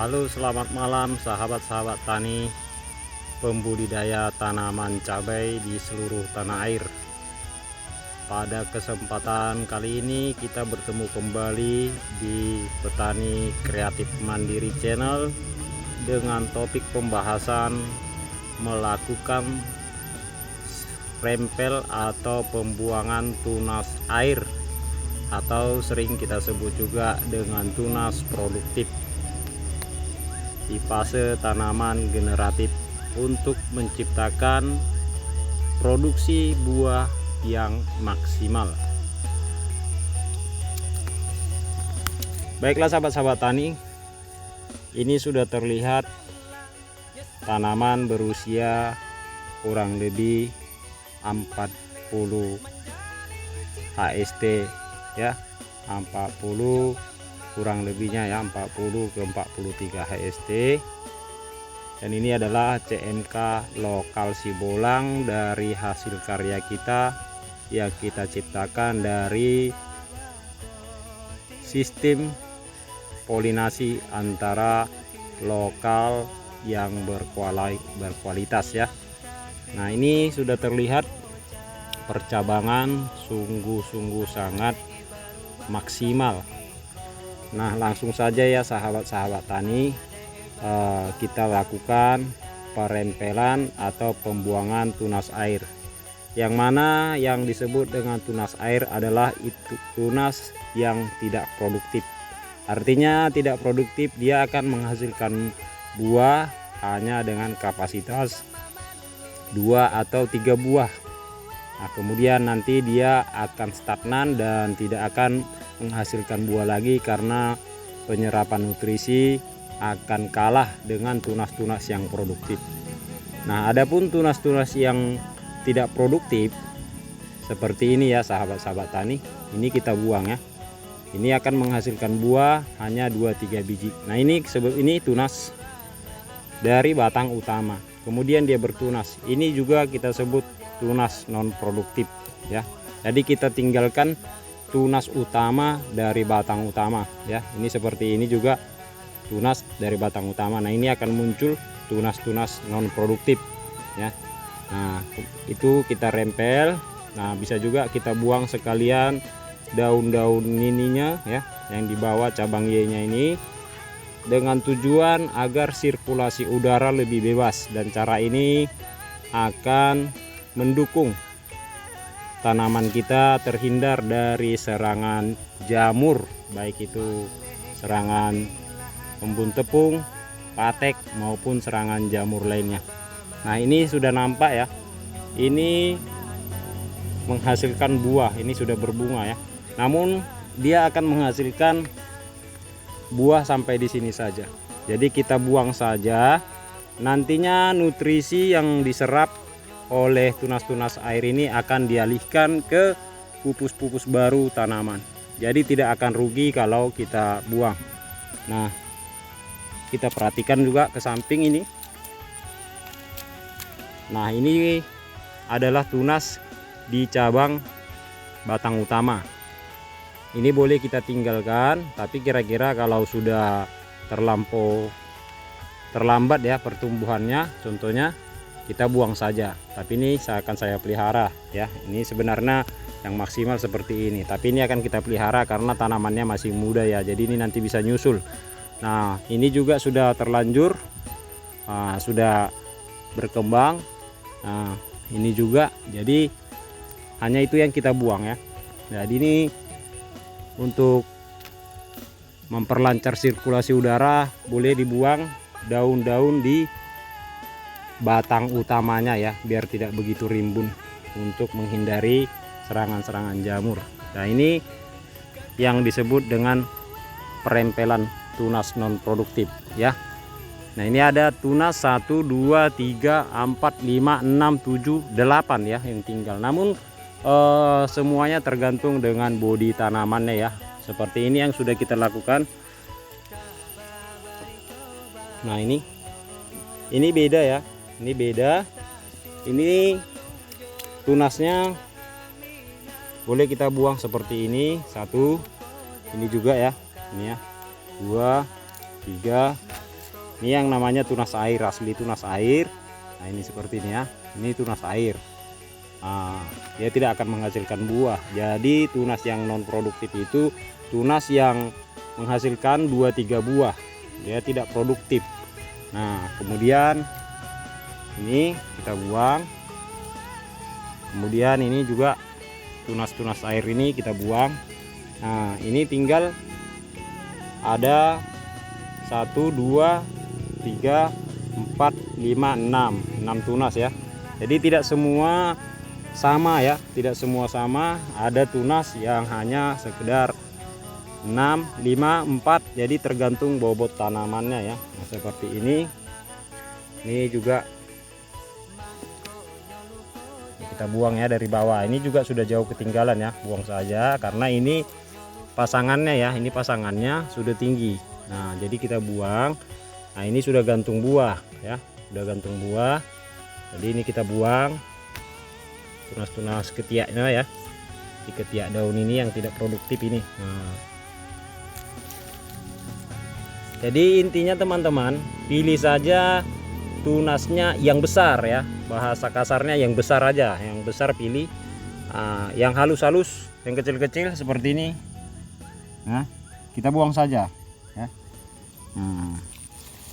Halo, selamat malam sahabat-sahabat tani, pembudidaya tanaman cabai di seluruh tanah air. Pada kesempatan kali ini kita bertemu kembali di Petani Kreatif Mandiri Channel dengan topik pembahasan melakukan rempel atau pembuangan tunas air, atau sering kita sebut juga dengan tunas produktif di fase tanaman generatif untuk menciptakan produksi buah yang maksimal. Baiklah sahabat-sahabat tani, ini sudah terlihat tanaman berusia kurang lebih 40 HST ya, 40 kurang lebihnya ya, 40 ke 43 HST. Dan ini adalah CNK lokal Sibolang dari hasil karya kita yang kita ciptakan dari sistem polinasi antara lokal yang berkualitas ya. Nah, ini sudah terlihat percabangan sungguh-sungguh sangat maksimal. Nah, langsung saja ya sahabat-sahabat tani, kita lakukan perempelan atau pembuangan tunas air. Yang mana yang disebut dengan tunas air adalah itu tunas yang tidak produktif. Artinya tidak produktif, dia akan menghasilkan buah hanya dengan kapasitas 2 atau 3 buah. Nah, kemudian nanti dia akan stagnan dan tidak akan menghasilkan buah lagi karena penyerapan nutrisi akan kalah dengan tunas-tunas yang produktif. Nah, adapun tunas-tunas yang tidak produktif seperti ini ya sahabat-sahabat tani, ini kita buang ya. Ini akan menghasilkan buah hanya 2-3 biji. Nah, ini sebab ini tunas dari batang utama. Kemudian dia bertunas. Ini juga kita sebut tunas non produktif ya. Jadi kita tinggalkan tunas utama dari batang utama ya. Ini seperti ini juga tunas dari batang utama. Nah, ini akan muncul tunas-tunas non produktif ya. Nah, itu kita rempel. Nah, bisa juga kita buang sekalian daun-daun ininya ya, yang di bawah cabang Y-nya ini, dengan tujuan agar sirkulasi udara lebih bebas, dan cara ini akan mendukung tanaman kita terhindar dari serangan jamur, baik itu serangan embun tepung, patek maupun serangan jamur lainnya. Nah, ini sudah nampak ya, ini menghasilkan buah, ini sudah berbunga ya. Namun dia akan menghasilkan buah sampai di sini saja. Jadi kita buang saja. Nantinya nutrisi yang diserap oleh tunas-tunas air ini akan dialihkan ke pupus-pupus baru tanaman. Jadi tidak akan rugi kalau kita buang. Nah, kita perhatikan juga ke samping ini. Nah, ini adalah tunas di cabang batang utama. Ini boleh kita tinggalkan, tapi kira-kira kalau sudah terlambat ya pertumbuhannya, contohnya kita buang saja. Tapi ini akan saya pelihara ya. Ini sebenarnya yang maksimal seperti ini, tapi ini akan kita pelihara karena tanamannya masih muda ya. Jadi ini nanti bisa nyusul. Nah, ini juga sudah terlanjur, sudah berkembang. Nah, ini juga, jadi hanya itu yang kita buang ya. Jadi ini untuk memperlancar sirkulasi udara, boleh dibuang daun-daun di batang utamanya ya, biar tidak begitu rimbun untuk menghindari serangan-serangan jamur. Nah, ini yang disebut dengan perempelan tunas non produktif ya. Nah, ini ada tunas 1 2 3 4 5 6 7 8 ya yang tinggal. Namun semuanya tergantung dengan bodi tanamannya ya. Seperti ini yang sudah kita lakukan. Nah, ini beda ya. Ini beda. Ini tunasnya boleh kita buang seperti ini. 1, ini juga ya. Ini ya. 2 3 Ini yang namanya tunas air, asli tunas air. Nah ini seperti ini ya, ini tunas air. Dia tidak akan menghasilkan buah. Jadi tunas yang non produktif itu tunas yang menghasilkan 2-3 buah, dia tidak produktif. Nah kemudian ini kita buang. Kemudian ini juga tunas-tunas air ini kita buang. Nah ini tinggal ada 1, 2, 3, 4, 5, 6 tunas ya. Jadi tidak semua sama ya, tidak semua sama. Ada tunas yang hanya sekedar 6, 5, 4. Jadi tergantung bobot tanamannya ya. Nah, seperti ini. Ini juga kita buang ya dari bawah. Ini juga sudah jauh ketinggalan ya, buang saja karena ini pasangannya ya, ini pasangannya sudah tinggi. Nah jadi kita buang. Nah ini sudah gantung buah ya, sudah gantung buah. Jadi ini kita buang tunas-tunas ketiaknya ya, di ketiak daun ini yang tidak produktif ini. Nah, jadi intinya teman-teman, pilih saja tunasnya yang besar ya, bahasa kasarnya yang besar aja, yang besar pilih. Yang halus-halus, yang kecil-kecil seperti ini, nah kita buang saja ya.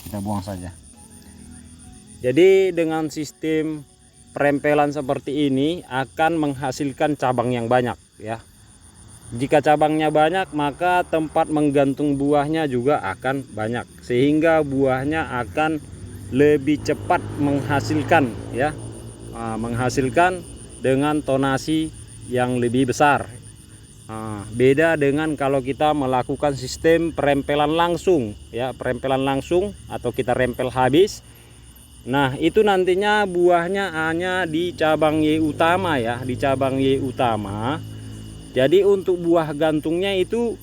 Kita buang saja. Jadi dengan sistem perempelan seperti ini akan menghasilkan cabang yang banyak ya. Jika cabangnya banyak, maka tempat menggantung buahnya juga akan banyak, sehingga buahnya akan lebih cepat menghasilkan ya, menghasilkan dengan tonasi yang lebih besar. Beda dengan kalau kita melakukan sistem perempelan langsung ya, perempelan langsung atau kita rempel habis. Nah itu nantinya buahnya hanya di cabang Y utama ya, di cabang Y utama. Jadi untuk buah gantungnya itu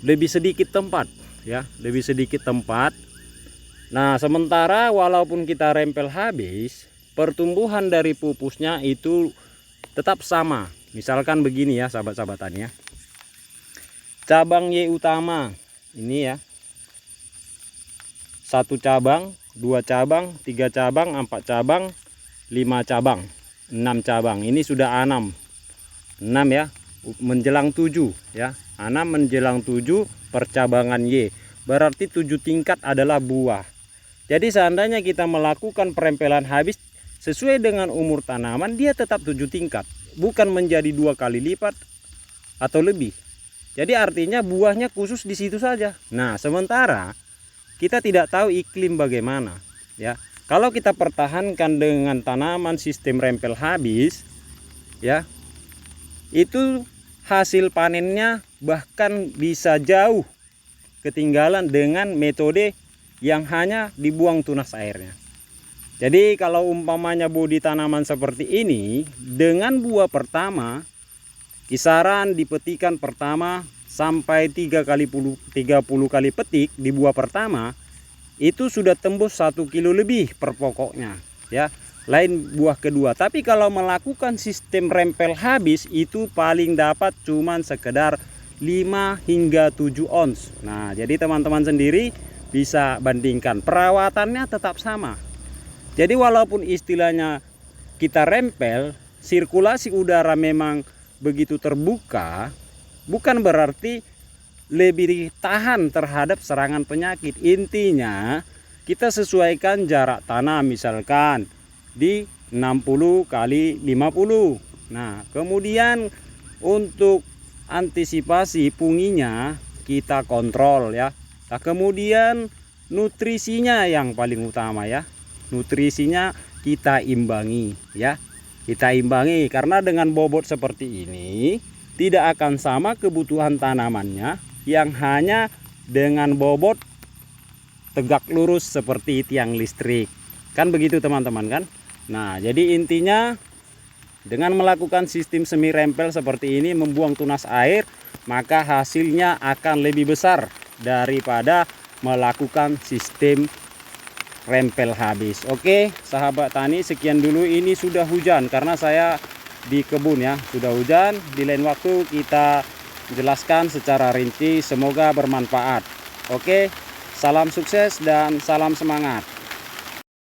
lebih sedikit tempat ya, lebih sedikit tempat. Nah sementara walaupun kita rempel habis, pertumbuhan dari pupusnya itu tetap sama. Misalkan begini ya sahabat-sahabat tani ya, cabang Y utama ini ya, 1 cabang, 2 cabang, 3 cabang, 4 cabang, 5 cabang, 6 cabang. Ini sudah 6 ya, menjelang 7 ya, 6 menjelang 7 percabangan Y, berarti 7 tingkat adalah buah. Jadi seandainya kita melakukan perempelan habis sesuai dengan umur tanaman, dia tetap 7 tingkat, bukan menjadi 2 kali lipat atau lebih. Jadi artinya buahnya khusus di situ saja. Nah sementara kita tidak tahu iklim bagaimana ya. Kalau kita pertahankan dengan tanaman sistem rempel habis ya, itu hasil panennya bahkan bisa jauh ketinggalan dengan metode yang hanya dibuang tunas airnya. Jadi kalau umpamanya bodi tanaman seperti ini, dengan buah pertama, kisaran dipetikan pertama sampai 30 kali petik di buah pertama, itu sudah tembus 1 kilo lebih per pokoknya ya. Lain buah kedua. Tapi kalau melakukan sistem rempel habis, itu paling dapat cuman sekedar 5 hingga 7 ons. Nah jadi teman-teman sendiri bisa bandingkan, perawatannya tetap sama. Jadi walaupun istilahnya kita rempel, sirkulasi udara memang begitu terbuka, bukan berarti lebih tahan terhadap serangan penyakit. Intinya kita sesuaikan jarak tanam misalkan di 60 kali 50. Nah kemudian untuk antisipasi punginya kita kontrol ya. Nah, kemudian nutrisinya yang paling utama ya. Nutrisinya kita imbangi ya, kita imbangi, karena dengan bobot seperti ini tidak akan sama kebutuhan tanamannya yang hanya dengan bobot tegak lurus seperti tiang listrik, kan begitu teman-teman kan. Nah jadi intinya dengan melakukan sistem semi rempel seperti ini, membuang tunas air, maka hasilnya akan lebih besar daripada melakukan sistem rempel habis. Oke sahabat tani, sekian dulu. Ini sudah hujan karena saya di kebun ya, sudah hujan. Di lain waktu kita jelaskan secara rinci, semoga bermanfaat. Oke, Salam sukses dan salam semangat.